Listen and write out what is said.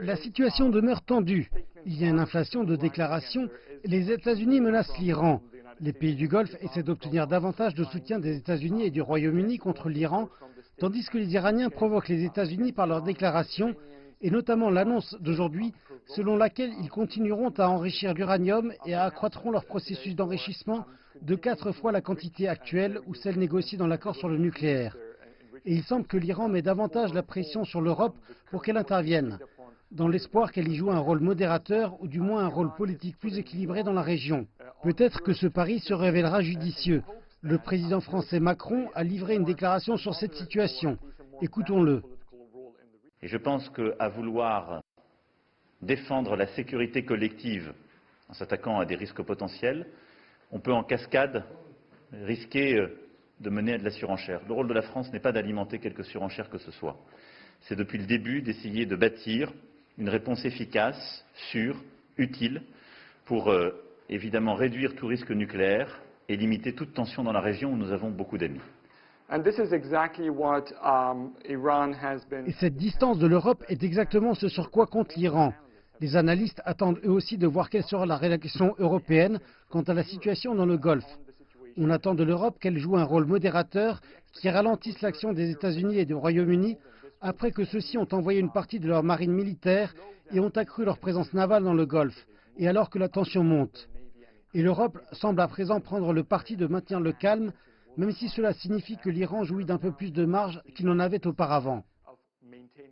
La situation demeure tendue. Il y a une inflation de déclarations et les États-Unis menacent l'Iran. Les pays du Golfe essaient d'obtenir davantage de soutien des États-Unis et du Royaume-Uni contre l'Iran, tandis que les Iraniens provoquent les États-Unis par leurs déclarations, et notamment l'annonce d'aujourd'hui selon laquelle ils continueront à enrichir l'uranium et accroîtront leur processus d'enrichissement de 4 fois la quantité actuelle ou celle négociée dans l'accord sur le nucléaire. Et il semble que l'Iran met davantage la pression sur l'Europe pour qu'elle intervienne, dans l'espoir qu'elle y joue un rôle modérateur ou du moins un rôle politique plus équilibré dans la région. Peut-être que ce pari se révélera judicieux. Le président français Macron a livré une déclaration sur cette situation. Écoutons-le. Et je pense qu'à vouloir défendre la sécurité collective en s'attaquant à des risques potentiels, on peut en cascade risquer de mener à de la surenchère. Le rôle de la France n'est pas d'alimenter quelque surenchère que ce soit. C'est depuis le début d'essayer de bâtir une réponse efficace, sûre, utile, pour évidemment réduire tout risque nucléaire et limiter toute tension dans la région où nous avons beaucoup d'amis. Et cette distance de l'Europe est exactement ce sur quoi compte l'Iran. Les analystes attendent eux aussi de voir quelle sera la réaction européenne quant à la situation dans le Golfe. On attend de l'Europe qu'elle joue un rôle modérateur qui ralentisse l'action des États-Unis et du Royaume-Uni après que ceux-ci ont envoyé une partie de leur marine militaire et ont accru leur présence navale dans le Golfe, et alors que la tension monte. Et l'Europe semble à présent prendre le parti de maintenir le calme, même si cela signifie que l'Iran jouit d'un peu plus de marge qu'il n'en avait auparavant.